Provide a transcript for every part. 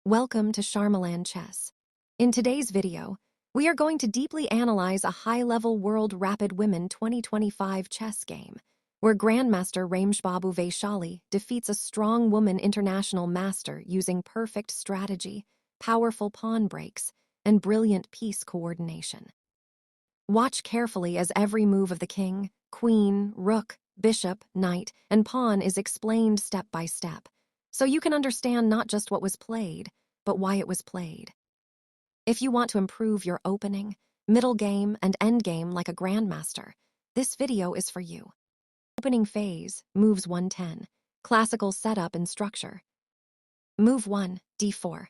Welcome to Sharmaland Chess. In today's video, we are going to deeply analyze a high-level World Rapid Women 2025 chess game, where Grandmaster Rameshbabu Vaishali defeats a strong woman international master using perfect strategy, powerful pawn breaks, and brilliant piece coordination. Watch carefully as every move of the king, queen, rook, bishop, knight, and pawn is explained step by step, so you can understand not just what was played, but why it was played. If you want to improve your opening, middle game, and end game like a grandmaster, this video is for you. Opening phase, moves 110, classical setup and structure. Move 1, d4.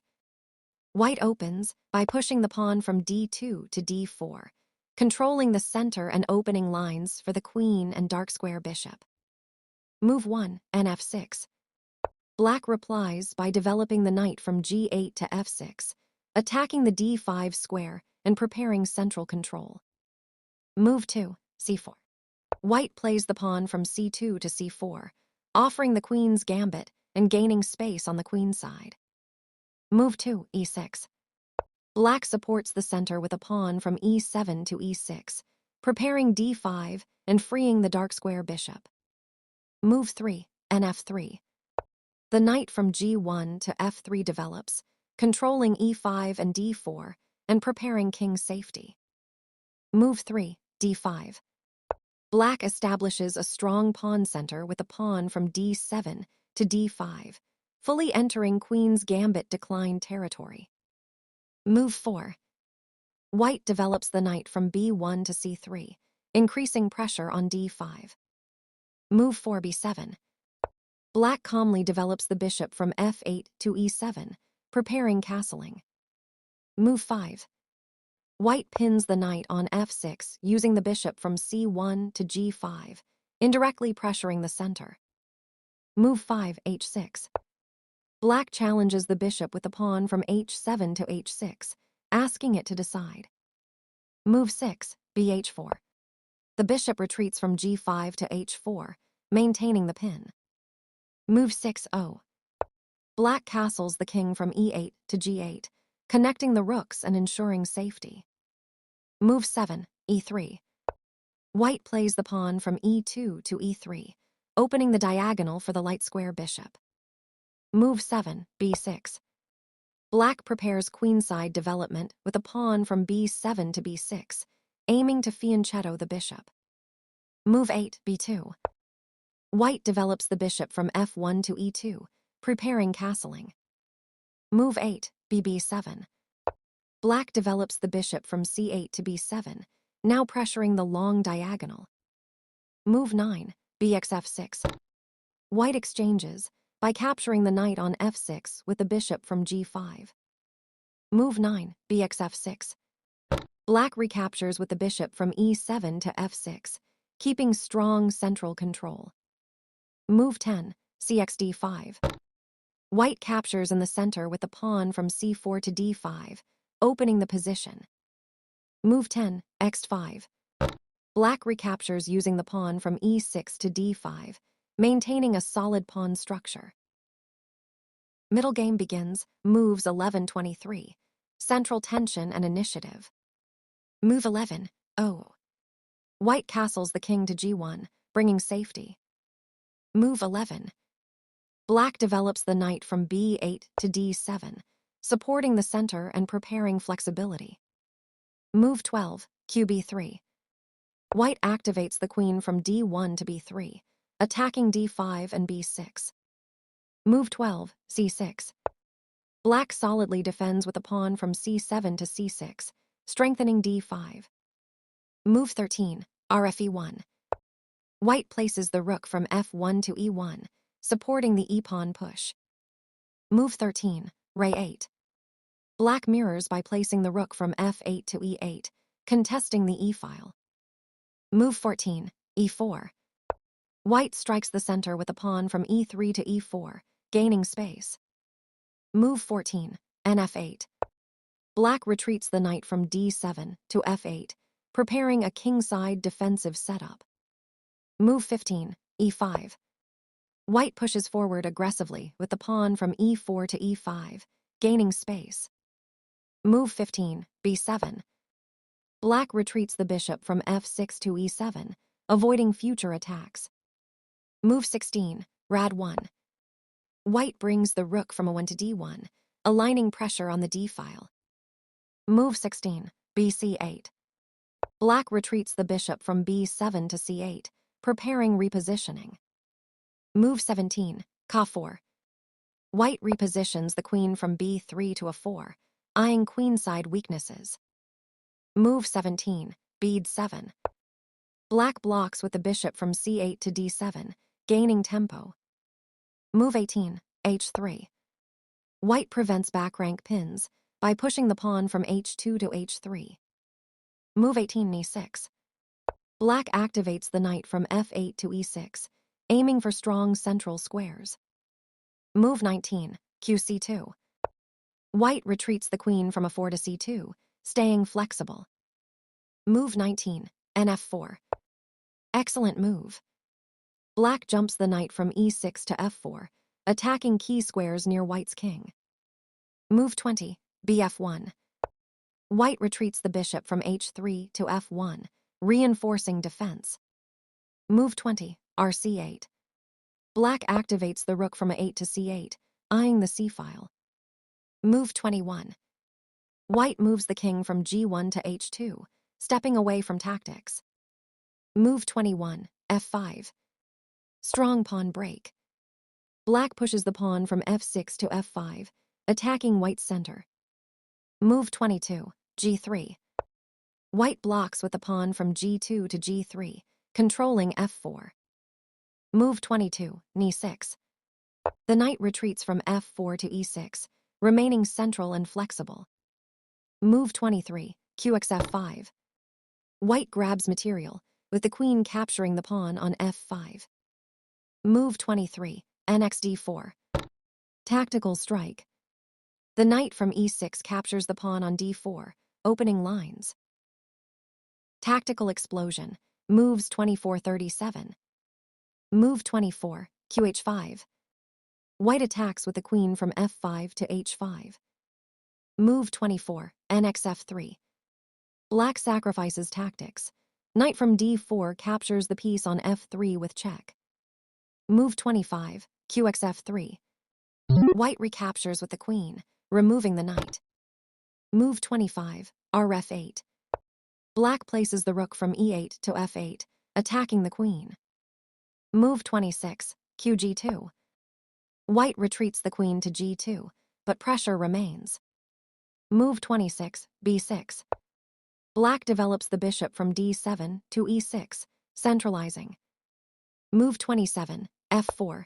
White opens by pushing the pawn from d2 to d4, controlling the center and opening lines for the queen and dark square bishop. Move 1, nf6. Black replies by developing the knight from g8 to f6, attacking the d5 square and preparing central control. Move 2, c4. White plays the pawn from c2 to c4, offering the queen's gambit and gaining space on the queen's side. Move 2, e6. Black supports the center with a pawn from e7 to e6, preparing d5 and freeing the dark square bishop. Move 3, nf3. The knight from g1 to f3 develops, controlling e5 and d4 and preparing king's safety. Move 3, d5. Black establishes a strong pawn center with a pawn from d7 to d5, fully entering queen's gambit decline territory. Move 4. White develops the knight from b1 to c3, increasing pressure on d5. Move 4, b7. Black calmly develops the bishop from f8 to e7, preparing castling. Move 5. White pins the knight on f6 using the bishop from c1 to g5, indirectly pressuring the center. Move 5, h6. Black challenges the bishop with the pawn from h7 to h6, asking it to decide. Move 6, bh4. The bishop retreats from g5 to h4, maintaining the pin. Move 6-0. Black castles the king from e8 to g8, connecting the rooks and ensuring safety. Move 7, e3. White plays the pawn from e2 to e3, opening the diagonal for the light square bishop. Move 7, b6. Black prepares queenside development with a pawn from b7 to b6, aiming to fianchetto the bishop. Move 8, b2. White develops the bishop from f1 to e2, preparing castling. Move 8, bb7. Black develops the bishop from c8 to b7, now pressuring the long diagonal. Move 9, bxf6. White exchanges by capturing the knight on f6 with the bishop from g5. Move 9, bxf6. Black recaptures with the bishop from e7 to f6, keeping strong central control. Move 10, cxd5. White captures in the center with the pawn from c4 to d5, opening the position. Move 10, x5. Black recaptures using the pawn from e6 to d5, maintaining a solid pawn structure. Middle game begins, moves 11-23, central tension and initiative. Move 11, oh. White castles the king to g1, bringing safety. Move 11. Black develops the knight from b8 to d7, supporting the center and preparing flexibility. Move 12, qb3. White activates the queen from d1 to b3, attacking d5 and b6. Move 12, c6. Black solidly defends with a pawn from c7 to c6, strengthening d5. Move 13, rfe1. White places the rook from f1 to e1, supporting the e-pawn push. Move 13, re8. Black mirrors by placing the rook from f8 to e8, contesting the e-file. Move 14, e4. White strikes the center with a pawn from e3 to e4, gaining space. Move 14, nf8. Black retreats the knight from d7 to f8, preparing a kingside defensive setup. Move 15, e5. White pushes forward aggressively with the pawn from e4 to e5, gaining space. Move 15, b7. Black retreats the bishop from f6 to e7, avoiding future attacks. Move 16, rad1. White brings the rook from a1 to d1, aligning pressure on the d file. Move 16, bc8. Black retreats the bishop from b7 to c8, preparing repositioning. Move 17, k4. White repositions the queen from b3 to a4, eyeing queenside weaknesses. Move 17, b7. Black blocks with the bishop from c8 to d7, gaining tempo. Move 18, h3. White prevents back rank pins by pushing the pawn from h2 to h3. Move 18, e6. Black activates the knight from f8 to e6, aiming for strong central squares. Move 19, qc2. White retreats the queen from a4 to c2, staying flexible. Move 19, nf4. Excellent move. Black jumps the knight from e6 to f4, attacking key squares near White's king. Move 20, bf1. White retreats the bishop from h3 to f1, reinforcing defense. Move 20, rc8. Black activates the rook from a8 to c8, eyeing the c-file. Move 21. White moves the king from g1 to h2, stepping away from tactics. Move 21, f5. Strong pawn break. Black pushes the pawn from f6 to f5, attacking White's center. Move 22, g3. White blocks with the pawn from g2 to g3, controlling f4. Move 22, e6. The knight retreats from f4 to e6, remaining central and flexible. Move 23, qxf5. White grabs material, with the queen capturing the pawn on f5. Move 23, nxd4. Tactical strike. The knight from e6 captures the pawn on d4, opening lines. Tactical explosion. Moves 24-37. Move 24, qh5. White attacks with the queen from f5 to h5. Move 24, nxf3. Black sacrifices tactics. Knight from d4 captures the piece on f3 with check. Move 25, qxf3. White recaptures with the queen, removing the knight. Move 25, rf8. Black places the rook from e8 to f8, attacking the queen. Move 26, qg2. White retreats the queen to g2, but pressure remains. Move 26, b6. Black develops the bishop from d7 to e6, centralizing. Move 27, f4.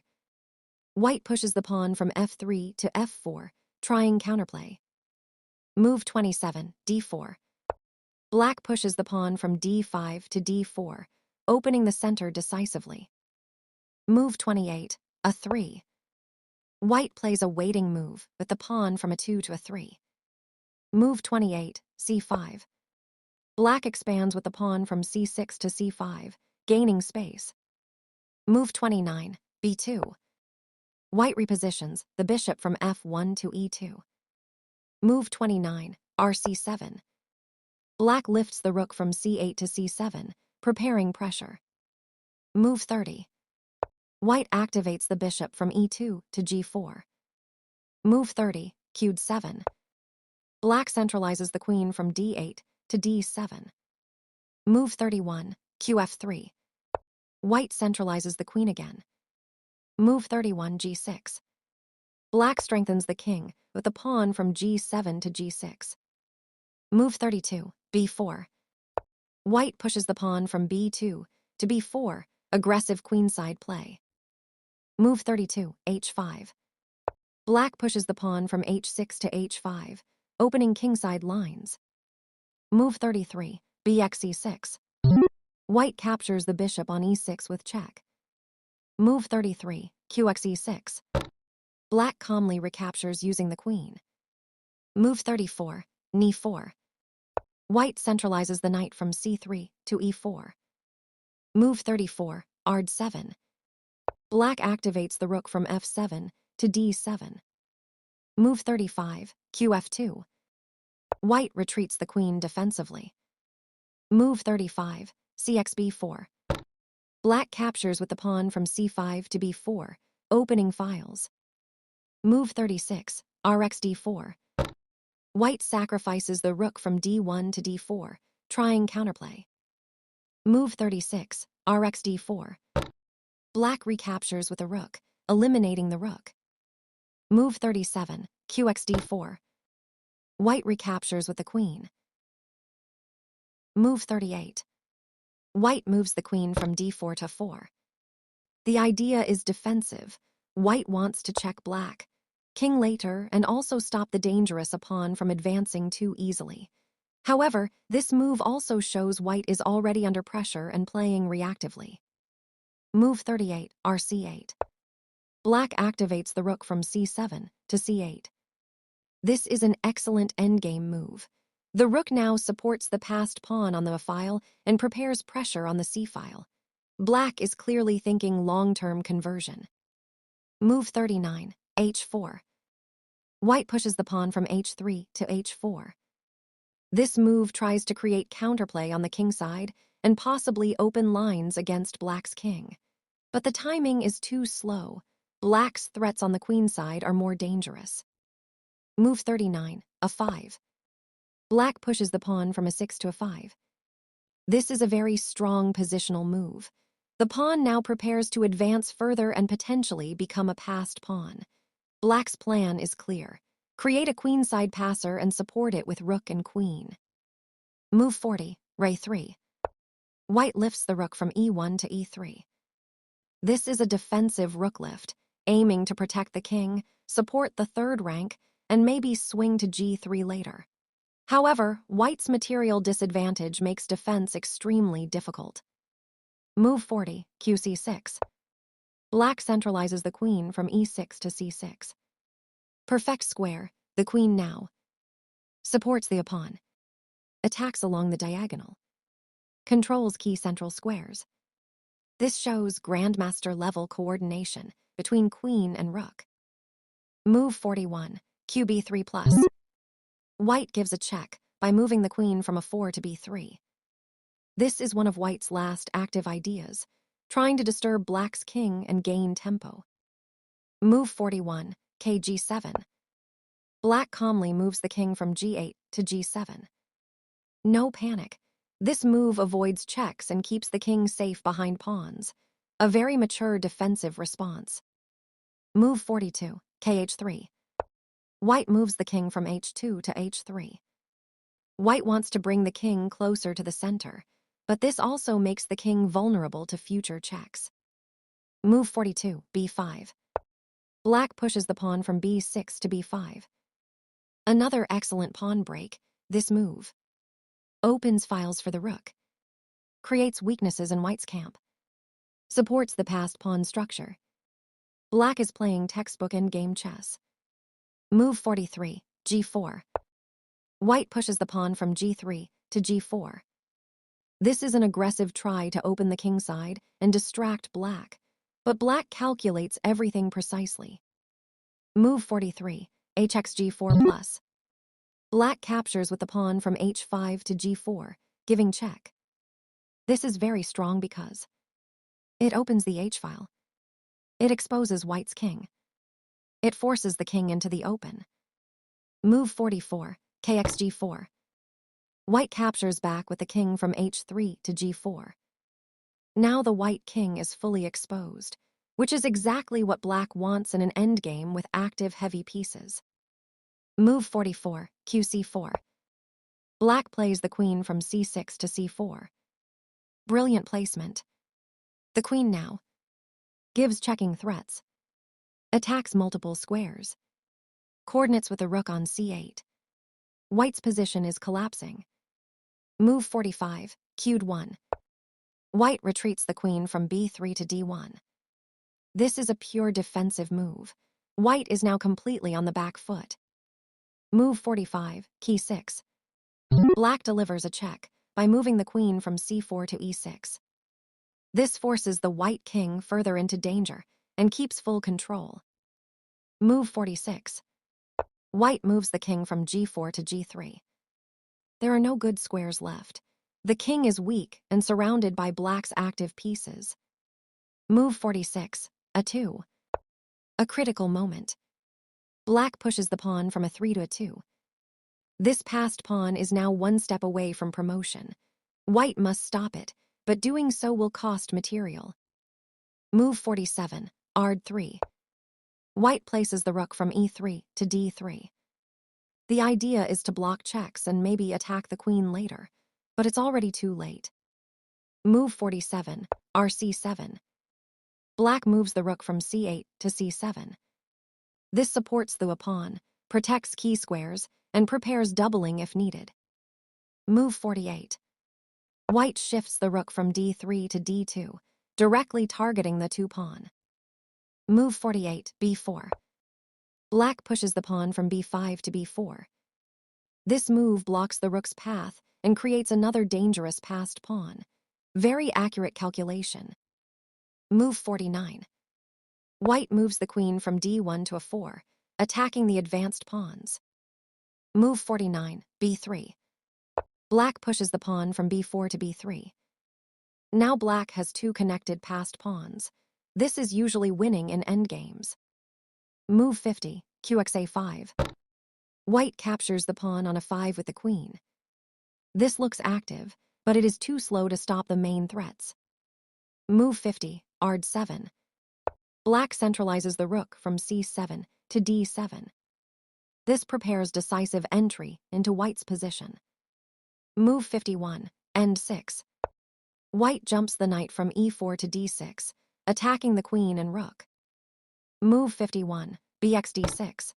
White pushes the pawn from f3 to f4, trying counterplay. Move 27, d4. Black pushes the pawn from d5 to d4, opening the center decisively. Move 28, a3. White plays a waiting move with the pawn from a 2 to a 3. Move 28, c5. Black expands with the pawn from c6 to c5, gaining space. Move 29, b2. White repositions the bishop from f1 to e2. Move 29, rc7. Black lifts the rook from c8 to c7, preparing pressure. Move 30. White activates the bishop from e2 to g4. Move 30, q7. Black centralizes the queen from d8 to d7. Move 31, qf3. White centralizes the queen again. Move 31, g6. Black strengthens the king with the pawn from g7 to g6. Move 32, b4. White pushes the pawn from b2 to b4, aggressive queenside play. Move 32, h5. Black pushes the pawn from h6 to h5, opening kingside lines. Move 33, bxe6. White captures the bishop on e6 with check. Move 33, qxe6. Black calmly recaptures using the queen. Move 34, e4. White centralizes the knight from c3 to e4. Move 34, ard7. Black activates the rook from f7 to d7. Move 35, qf2. White retreats the queen defensively. Move 35, cxb4. Black captures with the pawn from c5 to b4, opening files. Move 36, rxd4. White sacrifices the rook from d1 to d4, trying counterplay. Move 36, rxd4. Black recaptures with the rook, eliminating the rook. Move 37, qxd4. White recaptures with the queen. Move 38. White moves the queen from d4 to 4. The idea is defensive. White wants to check black, king later, and also stop the dangerous pawn from advancing too easily. However, this move also shows white is already under pressure and playing reactively. Move 38, rc8. Black activates the rook from c7 to c8. This is an excellent endgame move. The rook now supports the passed pawn on the file and prepares pressure on the c-file. Black is clearly thinking long-term conversion. Move 39, h4. White pushes the pawn from h3 to h4. This move tries to create counterplay on the king side and possibly open lines against black's king. But the timing is too slow. Black's threats on the queen side are more dangerous. Move 39, a5. Black pushes the pawn from a 6 to a 5. This is a very strong positional move. The pawn now prepares to advance further and potentially become a passed pawn. Black's plan is clear. Create a queenside passer and support it with rook and queen. Move 40, re3. White lifts the rook from e1 to e3. This is a defensive rook lift, aiming to protect the king, support the third rank, and maybe swing to g3 later. However, white's material disadvantage makes defense extremely difficult. Move 40, qc6. Black centralizes the queen from e6 to c6. Perfect square, the queen now supports the pawn, attacks along the diagonal, controls key central squares. This shows Grandmaster level coordination between queen and rook. Move 41, qb3+. White gives a check by moving the queen from a 4 to b3. This is one of white's last active ideas, trying to disturb black's king and gain tempo. Move 41, kg7. Black calmly moves the king from g8 to g7. No panic. This move avoids checks and keeps the king safe behind pawns. A very mature defensive response. Move 42, kh3. White moves the king from h2 to h3. White wants to bring the king closer to the center, but this also makes the king vulnerable to future checks. Move 42, b5. Black pushes the pawn from b6 to b5. Another excellent pawn break, this move opens files for the rook, creates weaknesses in white's camp, supports the passed pawn structure. Black is playing textbook endgame chess. Move 43, g4. White pushes the pawn from g3 to g4. This is an aggressive try to open the king side and distract black, but black calculates everything precisely. Move 43, hxg4+. Black captures with the pawn from h5 to g4, giving check. This is very strong because it opens the h-file. It exposes white's king. It forces the king into the open. Move 44, kxg4. White captures back with the king from h3 to g4. Now the white king is fully exposed, which is exactly what black wants in an endgame with active heavy pieces. Move 44, qc4. Black plays the queen from c6 to c4. Brilliant placement. The queen now gives checking threats, attacks multiple squares, coordinates with the rook on c8. White's position is collapsing. Move 45, qd1. White retreats the queen from b3 to d1. This is a pure defensive move. White is now completely on the back foot. Move 45, k6. Black delivers a check by moving the queen from c4 to e6. This forces the white king further into danger and keeps full control. Move 46. White moves the king from g4 to g3. There are no good squares left. The king is weak and surrounded by black's active pieces. Move 46, a2. A critical moment. Black pushes the pawn from a 3 to a 2. This passed pawn is now one step away from promotion. White must stop it, but doing so will cost material. Move 47, ard3. White places the rook from e3 to d3. The idea is to block checks and maybe attack the queen later, but it's already too late. Move 47, rc7. Black moves the rook from c8 to c7. This supports the pawn, protects key squares, and prepares doubling if needed. Move 48. White shifts the rook from d3 to d2, directly targeting the two-pawn. Move 48, b4. Black pushes the pawn from b5 to b4. This move blocks the rook's path and creates another dangerous passed pawn. Very accurate calculation. Move 49. White moves the queen from d1 to a4, attacking the advanced pawns. Move 49, b3. Black pushes the pawn from b4 to b3. Now black has two connected passed pawns. This is usually winning in endgames. Move 50, qxa5. White captures the pawn on a5 with the queen. This looks active, but it is too slow to stop the main threats. Move 50, ard7. Black centralizes the rook from c7 to d7. This prepares decisive entry into white's position. Move 51, end6. White jumps the knight from e4 to d6, attacking the queen and rook. Move 51, bxd6.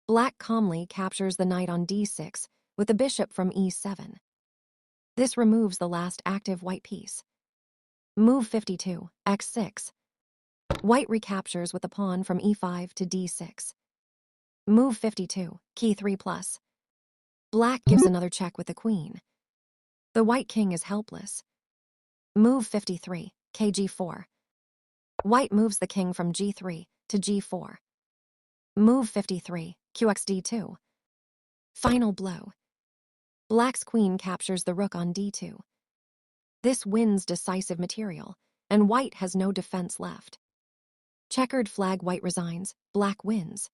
Black calmly captures the knight on d6 with the bishop from e7. This removes the last active white piece. Move 52, x6. White recaptures with the pawn from e5 to d6. Move 52, key 3+. Black gives another check with the queen. The white king is helpless. Move 53, kg4. White moves the king from g3 to g4. Move 53, qxd2. Final blow. Black's queen captures the rook on d2. This wins decisive material, and white has no defense left. Checkered flag, white resigns, black wins.